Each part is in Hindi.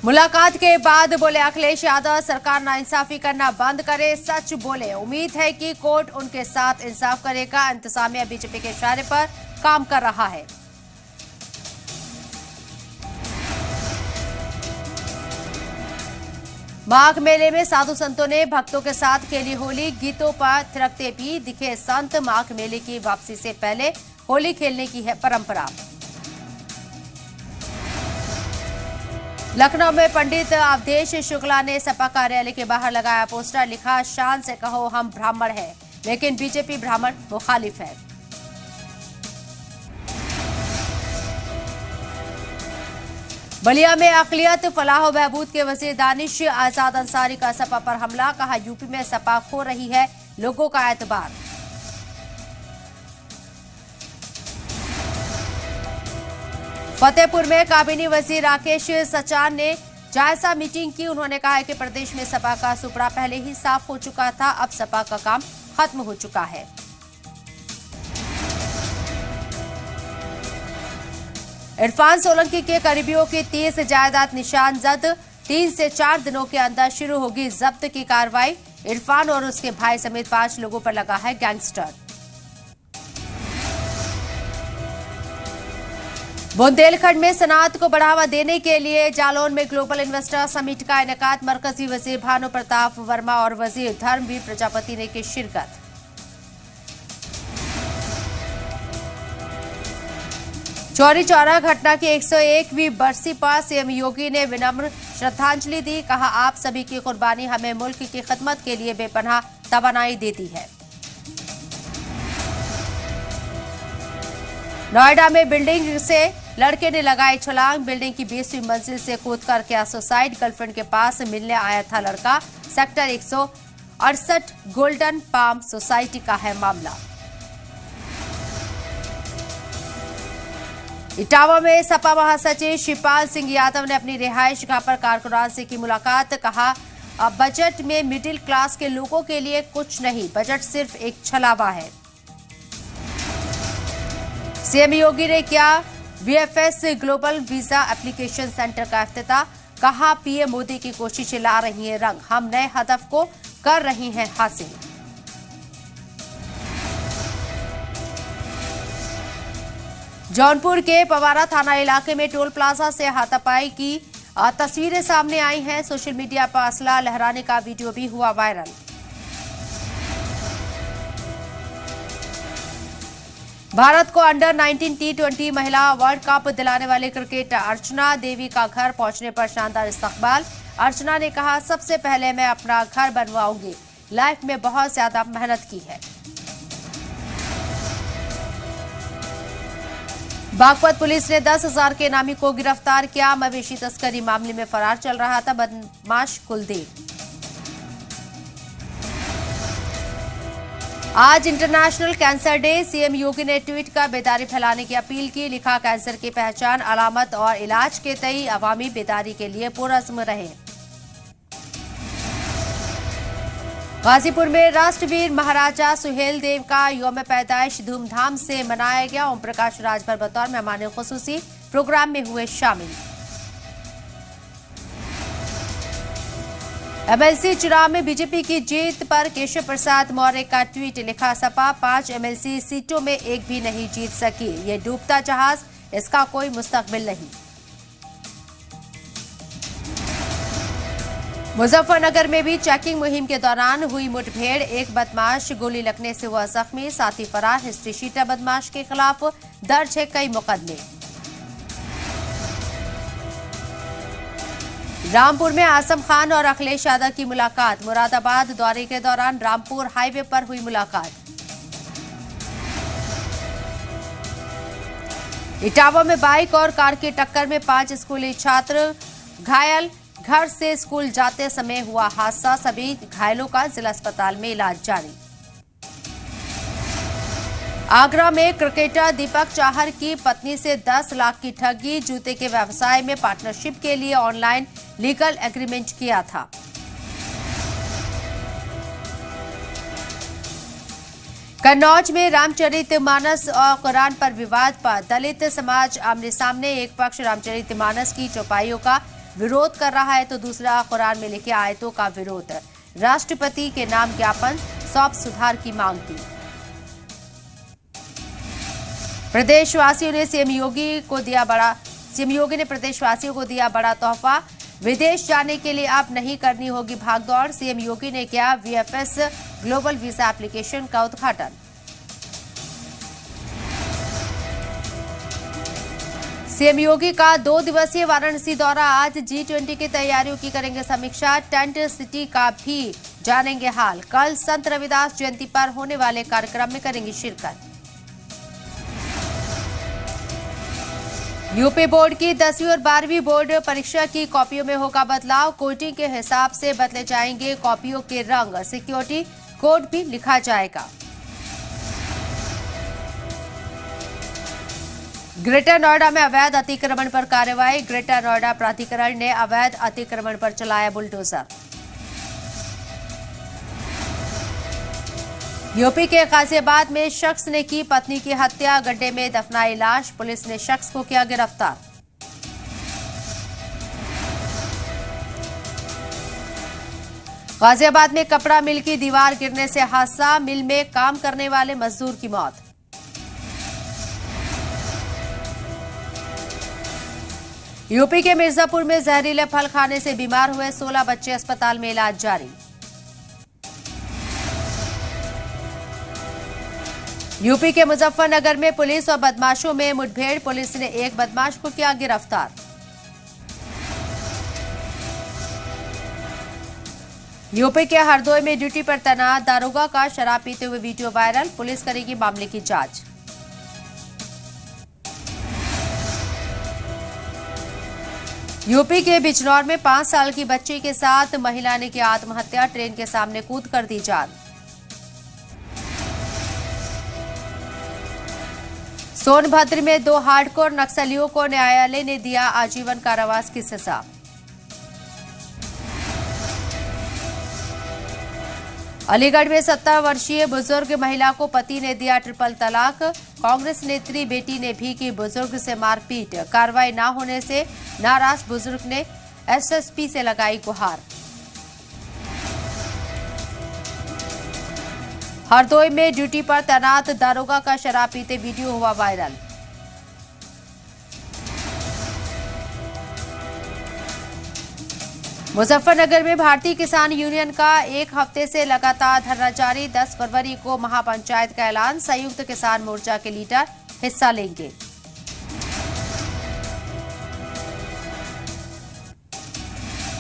मुलाकात के बाद बोले अखिलेश यादव, सरकार नाइंसाफी करना बंद करे, सच बोले। उम्मीद है कि कोर्ट उनके साथ इंसाफ करेगा। इंतजामिया बीजेपी के इशारे पर काम कर रहा है। माघ मेले में साधु संतों ने भक्तों के साथ खेली होली। गीतों पर थिरकते भी दिखे संत। माघ मेले की वापसी से पहले होली खेलने की है परंपरा। लखनऊ में पंडित अवधेश शुक्ला ने सपा कार्यालय के बाहर लगाया पोस्टर। लिखा, शान से कहो हम ब्राह्मण हैं, लेकिन बीजेपी ब्राह्मण मुखालिफ है। बलिया में अक़लियत फलाह बहबूद के वजीर दानिश आजाद अंसारी का सपा पर हमला। कहा, यूपी में सपा खो रही है लोगों का एतबार। फतेहपुर में काबीना वजीर राकेश सचान ने जायजा मीटिंग की। उन्होंने कहा है कि प्रदेश में सपा का सुपड़ा पहले ही साफ हो चुका था, अब सपा का काम खत्म हो चुका है। इरफान सोलंकी के करीबियों की 30 जायदाद निशान जब्त। 3 से 4 दिनों के अंदर शुरू होगी जब्त की कार्रवाई। इरफान और उसके भाई समेत 5 लोगों पर लगा है गैंगस्टर। बुंदेलखंड में सनअत को बढ़ावा देने के लिए जालौन में ग्लोबल इन्वेस्टर समिट का इनेकाद। मरकजी वजीर भानु प्रताप वर्मा और वजीर धर्मवीर प्रजापति ने की शिरकत। चौरी चौरा घटना की 101वीं बरसी पर सीएम योगी ने विनम्र श्रद्धांजलि दी। कहा, आप सभी की कुर्बानी हमें मुल्क की खिदमत के लिए बेपनाह तवानाई देती है। नोएडा में बिल्डिंग से लड़के ने लगाई छलांग। बिल्डिंग की 20वीं मंजिल से कूदकर किया सुसाइड। गर्लफ्रेंड के पास मिलने आया था लड़का। सेक्टर 168 गोल्डन पाम सोसाइटी का है मामला। इटावा में सपा महासचिव शिवपाल सिंह यादव ने अपनी रिहाइश गाह पर कारकुनान से की मुलाकात। कहा, अब बजट में मिडिल क्लास के लोगों के लिए कुछ नहीं, बजट सिर्फ एक छलावा है। सीएम योगी ने किया VFS global visa application centre का इफ्तिताह। कहा, पीएम मोदी की कोशिशें ला रही हैं रंग, हम नए हदफ को कर रहे हैं हासिल। जौनपुर के पवारा थाना इलाके में टोल प्लाजा से हाथापाई की तस्वीरें सामने आई हैं। सोशल मीडिया पर असला लहराने का वीडियो भी हुआ वायरल। भारत को अंडर 19 T20 महिला वर्ल्ड कप दिलाने वाले क्रिकेटर अर्चना देवी का घर पहुंचने पर शानदार इस्तकबाल। अर्चना ने कहा, सबसे पहले मैं अपना घर बनवाऊंगी, लाइफ में बहुत ज्यादा मेहनत की है। बागपत पुलिस ने 10,000 के इनामी को गिरफ्तार किया। मवेशी तस्करी मामले में फरार चल रहा था बदमाश कुलदीप। आज इंटरनेशनल कैंसर डे। सीएम योगी ने ट्वीट कर बेदारी फैलाने की अपील की। लिखा, कैंसर की पहचान, अलामत और इलाज के तई अवामी बेदारी के लिए पुरअज़्म रहे। गाजीपुर में राष्ट्रवीर महाराजा सुहेल देव का यौम पैदाइश धूमधाम से मनाया गया। ओम प्रकाश राजभर बतौर मेहमान खुसूसी प्रोग्राम में हुए शामिल। एमएलसी चुनाव में बीजेपी की जीत पर केशव प्रसाद मौर्य का ट्वीट। लिखा, सपा 5 एमएलसी सीटों में एक भी नहीं जीत सकी, ये डूबता जहाज, इसका कोई मुस्तकबिल नहीं। मुजफ्फरनगर में भी चेकिंग मुहिम के दौरान हुई मुठभेड़। एक बदमाश गोली लगने से हुआ जख्मी, साथी फरार। हिस्ट्री शीटर बदमाश के खिलाफ दर्ज है कई मुकदमे। रामपुर में आजम खान और अखिलेश यादव की मुलाकात। मुरादाबाद दौरे के दौरान रामपुर हाईवे पर हुई मुलाकात। इटावा में बाइक और कार की टक्कर में 5 स्कूली छात्र घायल। घर से स्कूल जाते समय हुआ हादसा। सभी घायलों का जिला अस्पताल में इलाज जारी। आगरा में क्रिकेटर दीपक चाहर की पत्नी से 10 लाख की ठगी। जूते के व्यवसाय में पार्टनरशिप के लिए ऑनलाइन लीगल एग्रीमेंट किया था। कन्नौज में रामचरितमानस और कुरान पर विवाद पर दलित समाज आमने सामने। एक पक्ष रामचरितमानस की चौपाइयों का विरोध कर रहा है तो दूसरा कुरान में लिखे आयतों का विरोध। राष्ट्रपति के नाम ज्ञापन सौंप सुधार की मांग की। प्रदेशवासियों ने सीएम योगी ने प्रदेशवासियों को दिया बड़ा तोहफा। विदेश जाने के लिए अब नहीं करनी होगी भागदौड़। सीएम योगी ने किया वीएफएस ग्लोबल वीजा एप्लीकेशन का उद्घाटन। सीएम योगी का 2 दिवसीय वाराणसी दौरा। आज G20 की तैयारियों की करेंगे समीक्षा। टेंट सिटी का भी जानेंगे हाल। कल संत रविदास जयंती पर होने वाले कार्यक्रम में करेंगे शिरकत। यूपी बोर्ड की 10वीं और 12वीं बोर्ड परीक्षा की कॉपियों में होगा बदलाव। कोटिंग के हिसाब से बदले जाएंगे कॉपियों के रंग। सिक्योरिटी कोड भी लिखा जाएगा। ग्रेटर नोएडा में अवैध अतिक्रमण पर कार्रवाई। ग्रेटर नोएडा प्राधिकरण ने अवैध अतिक्रमण पर चलाया बुलडोजर। यूपी के गाजियाबाद में शख्स ने की पत्नी की हत्या। गड्ढे में दफनाई लाश। पुलिस ने शख्स को किया गिरफ्तार। गाजियाबाद में कपड़ा मिल की दीवार गिरने से हादसा। मिल में काम करने वाले मजदूर की मौत। यूपी के मिर्जापुर में जहरीले फल खाने से बीमार हुए 16 बच्चे। अस्पताल में इलाज जारी। यूपी के मुजफ्फरनगर में पुलिस और बदमाशों में मुठभेड़। पुलिस ने एक बदमाश को किया गिरफ्तार। यूपी के हरदोई में ड्यूटी पर तैनात दारोगा का शराब पीते हुए वीडियो वायरल। पुलिस करेगी मामले की जांच। यूपी के बिजनौर में 5 साल की बच्ची के साथ महिला ने की आत्महत्या। ट्रेन के सामने कूद कर दी जान। सोनभद्र में 2 हार्डकोर नक्सलियों को न्यायालय ने दिया आजीवन कारावास की सजा। अलीगढ़ में 70 वर्षीय बुजुर्ग महिला को पति ने दिया ट्रिपल तलाक। कांग्रेस नेत्री बेटी ने भी की बुजुर्ग से मारपीट। कार्रवाई न होने से नाराज बुजुर्ग ने एसएसपी से लगाई गुहार। हरदोई में ड्यूटी पर तैनात दारोगा का शराब पीते वीडियो हुआ वायरल। मुजफ्फरनगर में भारतीय किसान यूनियन का 1 हफ्ते से लगातार धरना जारी। 10 फरवरी को महापंचायत का ऐलान। संयुक्त किसान मोर्चा के लीडर हिस्सा लेंगे।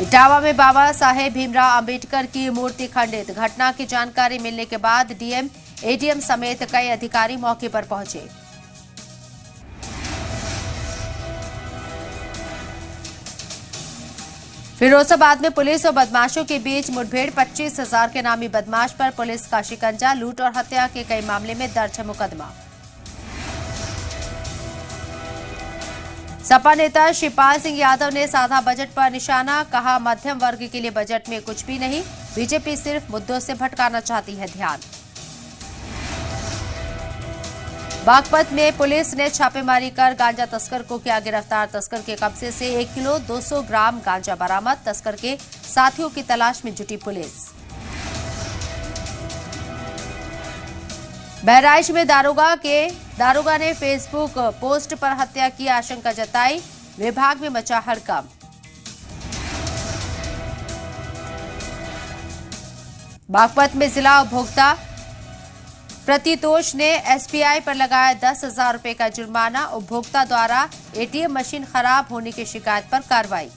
इटावा में बाबा साहेब भीमराव अंबेडकर की मूर्ति खंडित। घटना की जानकारी मिलने के बाद डीएम, एडीएम समेत कई अधिकारी मौके पर पहुंचे। फिरोजाबाद में पुलिस और बदमाशों के बीच मुठभेड़। 25,000 के नामी बदमाश पर पुलिस का शिकंजा। लूट और हत्या के कई मामले में दर्ज है मुकदमा। सपा नेता शिवपाल सिंह यादव ने साधा बजट पर निशाना। कहा मध्यम वर्ग के लिए बजट में कुछ भी नहीं। बीजेपी सिर्फ मुद्दों से भटकाना चाहती है ध्यान। बागपत में पुलिस ने छापेमारी कर गांजा तस्कर को किया गिरफ्तार। तस्कर के कब्जे से 1 किलो 200 ग्राम गांजा बरामद। तस्कर के साथियों की तलाश में जुटी पुलिस। बहराइच में दारोगा ने फेसबुक पोस्ट पर हत्या की आशंका जताई। विभाग में मचा हड़कंप। बागपत में जिला उपभोक्ता प्रतितोष ने एसबीआई पर लगाया 10,000 रुपए का जुर्माना। उपभोक्ता द्वारा एटीएम मशीन खराब होने की शिकायत पर कार्रवाई।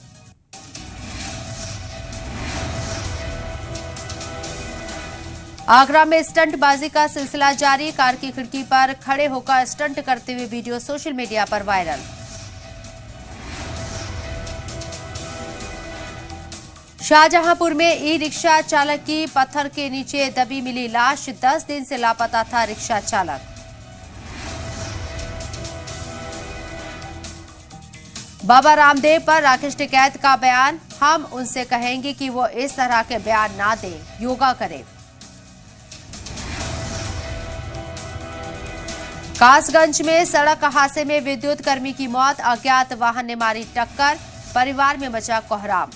आगरा में स्टंटबाजी का सिलसिला जारी। कार की खिड़की पर खड़े होकर स्टंट करते हुए वीडियो सोशल मीडिया पर वायरल। शाहजहांपुर में ई रिक्शा चालक की पत्थर के नीचे दबी मिली लाश। 10 दिन से लापता था रिक्शा चालक। बाबा रामदेव पर राकेश टिकैत का बयान। हम उनसे कहेंगे कि वो इस तरह के बयान ना दें, योगा करें। कासगंज में सड़क हादसे में विद्युत कर्मी की मौत। अज्ञात वाहन ने मारी टक्कर। परिवार में मचा कोहराम।